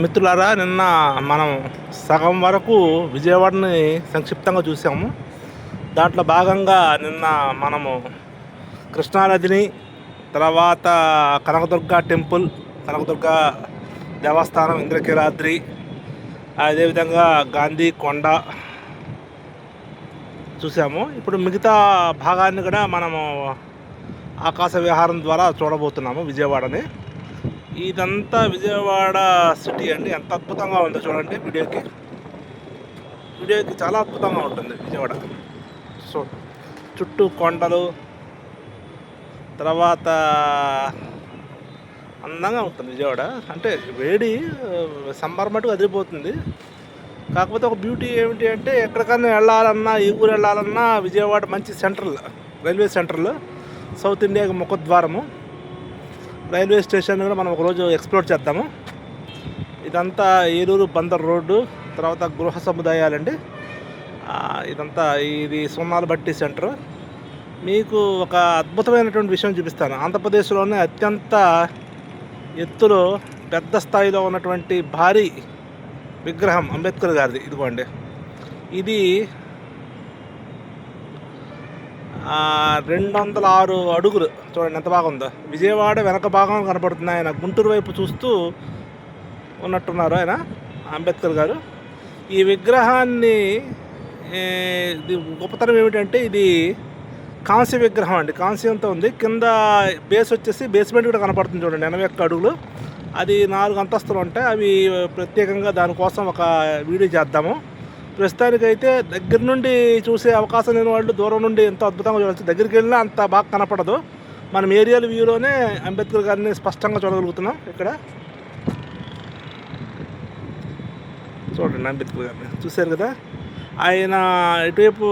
మిత్రులారా, నిన్న మనం సగం వరకు విజయవాడని సంక్షిప్తంగా చూసాము. దాంట్లో భాగంగా నిన్న మనము కృష్ణానదిని, తర్వాత కనకదుర్గ టెంపుల్, కనకదుర్గ దేవస్థానం, ఇంద్రకీలాద్రి, అదేవిధంగా గాంధీ కొండ చూసాము. ఇప్పుడు మిగతా భాగాన్ని కూడా మనము ఆకాశ విహారం ద్వారా చూడబోతున్నాము విజయవాడని. ఇదంతా విజయవాడ సిటీ అండి. ఎంత అద్భుతంగా ఉందో చూడండి. వీడియోకి చాలా అద్భుతంగా ఉంటుంది విజయవాడ. సో చుట్టూ కొండలు, తర్వాత అందంగా ఉంటుంది విజయవాడ. అంటే వేడి సమ్మర్ మటుకు అదిరిపోతుంది. కాకపోతే ఒక బ్యూటీ ఏమిటి అంటే, ఎక్కడికన్నా వెళ్ళాలన్నా, ఈ ఊరు వెళ్ళాలన్నా విజయవాడ మంచి సెంట్రల్, రైల్వే సెంటర్లో, సౌత్ ఇండియాకి ముఖద్వారము. రైల్వే స్టేషన్ కూడా మనం ఒకరోజు ఎక్స్ప్లోర్ చేద్దాము. ఇదంతా ఏలూరు బందర్ రోడ్డు, తర్వాత గృహ సముదాయాలండి. ఇదంతా ఇది సున్నాల బట్టి సెంటర్. మీకు ఒక అద్భుతమైనటువంటి విషయం చూపిస్తాను. ఆంధ్రప్రదేశ్లోనే అత్యంత ఎత్తులో పెద్ద స్థాయిలో ఉన్నటువంటి భారీ విగ్రహం అంబేద్కర్ గారిది. ఇదిగోండి, ఇది 206 అడుగులు. చూడండి ఎంత బాగుందో. విజయవాడ వెనక భాగం కనపడుతుంది. ఆయన గుంటూరు వైపు చూస్తూ ఉన్నట్టున్నారు ఆయన, అంబేద్కర్ గారు. ఈ విగ్రహాన్ని ఇది గొప్పతనం ఏమిటంటే, ఇది కాంస్య విగ్రహం అండి. కాంస్యంతో ఉంది. కింద బేస్ వచ్చేసి బేస్మెంట్ కూడా కనపడుతుంది చూడండి, 81 అడుగులు. అది 4 అంతస్తులు ఉంటాయి. అవి ప్రత్యేకంగా దానికోసం ఒక వీడియో చేద్దాము. ప్రస్తుతానికైతే దగ్గర నుండి చూసే అవకాశం లేని వాళ్ళు దూరం నుండి ఎంతో అద్భుతంగా చూడవచ్చు. దగ్గరికి వెళ్ళినా అంత బాగా కనపడదు. మనం ఏరియల్ వ్యూలోనే అంబేద్కర్ గారిని స్పష్టంగా చూడగలుగుతున్నాం. ఇక్కడ చూడండి, అంబేద్కర్ గారిని చూశారు కదా. ఆయన ఎటువైపు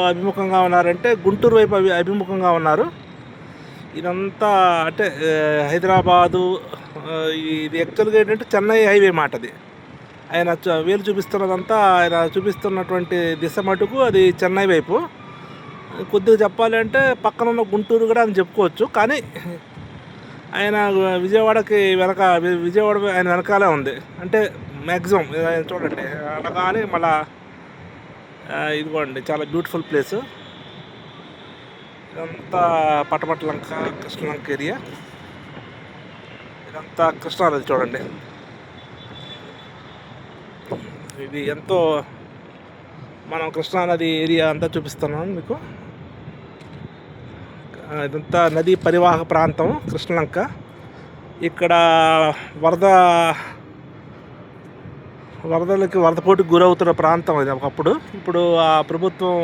అభిముఖంగా ఉన్నారంటే గుంటూరు వైపు అభిముఖంగా ఉన్నారు. ఇదంతా అంటే హైదరాబాదు, ఇది యాక్చువల్గా ఏంటంటే చెన్నై హైవే మాట. అది ఆయన వేలు చూపిస్తున్నదంతా, ఆయన చూపిస్తున్నటువంటి దిశ మటుకు అది చెన్నై వైపు. కొద్దిగా చెప్పాలి అంటే పక్కన ఉన్న గుంటూరు కూడా అని చెప్పుకోవచ్చు. కానీ ఆయన విజయవాడకి విజయవాడ ఆయన వెనకాలే ఉంది. అంటే మ్యాక్సిమం చూడండి అలా. కానీ మళ్ళా ఇదిగోండి, చాలా బ్యూటిఫుల్ ప్లేసు. ఇదంతా పటమటలంక, కృష్ణలంక ఏరియా. ఇదంతా కృష్ణానది చూడండి. ఇది ఎంతో, మనం కృష్ణానది ఏరియా అంతా చూపిస్తున్నాను మీకు. ఇదంతా నదీ పరివాహక ప్రాంతం కృష్ణలంక. ఇక్కడ వరదపోటుకు గురవుతున్న ప్రాంతం ఇది ఒకప్పుడు. ఇప్పుడు ఆ ప్రభుత్వం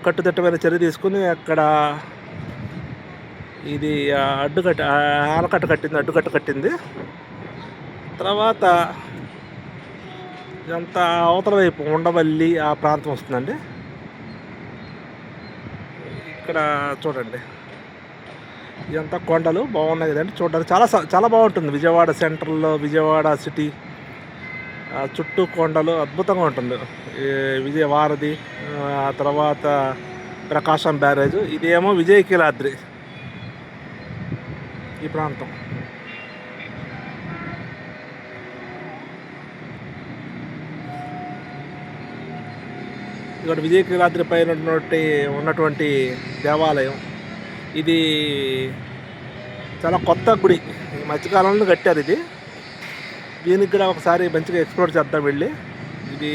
కట్టుదిట్టమైన చర్య తీసుకుని అక్కడ ఇది అడ్డుకట్ట కట్టింది. తర్వాత ఇదంతా అవతల వైపు ఉండవల్లి ఆ ప్రాంతం వస్తుందండి. ఇక్కడ చూడండి, ఇదంతా కొండలు బాగున్నాయి కదండి చూడడానికి. చాలా చాలా బాగుంటుంది విజయవాడ సెంట్రల్లో, విజయవాడ సిటీ చుట్టూ కొండలు, అద్భుతంగా ఉంటుంది. విజయవారధి, ఆ తర్వాత ప్రకాశం బ్యారేజ్, ఇదేమో విజయకీలాద్రి ఈ ప్రాంతం. ఇక్కడ విజయకీలాద్రి పైన ఉన్నటువంటి దేవాలయం. ఇది చాలా కొత్త గుడి, ఈ మధ్యకాలంలో కట్టారు ఇది. దీనికి కూడా ఒకసారి మంచిగా ఎక్స్ప్లోర్ చేద్దాం వెళ్ళి. ఇది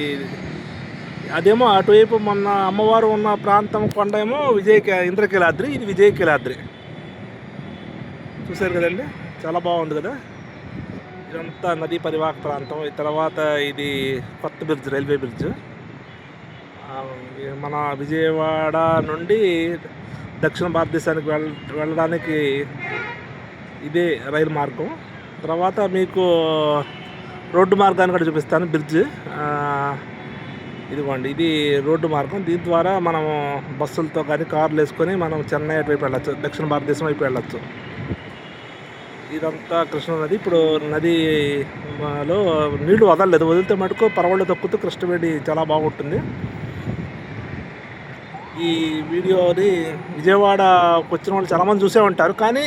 అదేమో అటువైపు మొన్న అమ్మవారు ఉన్న ప్రాంతం కొండ ఏమో ఇంద్రకీలాద్రి, ఇది విజయకీలాద్రి. చూశారు కదండి, చాలా బాగుంది కదా. ఇదంతా నదీ పరివాహక ప్రాంతం. ఈ తర్వాత ఇది కొత్త బ్రిడ్జ్, రైల్వే బ్రిడ్జ్. మన విజయవాడ నుండి దక్షిణ భారతదేశానికి వెళ్ళడానికి ఇదే రైలు మార్గం. తర్వాత మీకు రోడ్డు మార్గాన్ని కూడా చూపిస్తాను. బ్రిడ్జ్ ఇదిగోండి, ఇది రోడ్డు మార్గం. దీని ద్వారా మనము బస్సులతో కానీ కార్లు వేసుకొని మనం చెన్నై వైపు వెళ్ళచ్చు, దక్షిణ భారతదేశం వైపు వెళ్ళచ్చు. ఇదంతా కృష్ణా నది. ఇప్పుడు నదిలో నీళ్లు వదలలేదు, వదిలితే మటుకు పరవళ్ళు తొక్కుతూ కృష్ణవేణి చాలా బాగుంటుంది. ఈ వీడియోని విజయవాడకు వచ్చిన వాళ్ళు చాలామంది చూసే ఉంటారు. కానీ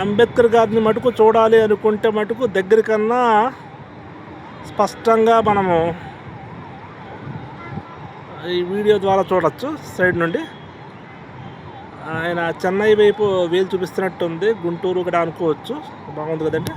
అంబేద్కర్ గారిని మటుకు చూడాలి అనుకుంటే మటుకు దగ్గరికన్నా స్పష్టంగా మనము ఈ వీడియో ద్వారా చూడొచ్చు. సైడ్ నుండి ఆయన చెన్నై వైపు వేలు చూపిస్తున్నట్టు ఉంది. గుంటూరు కూడా అనుకోవచ్చు. బాగుంది కదండి.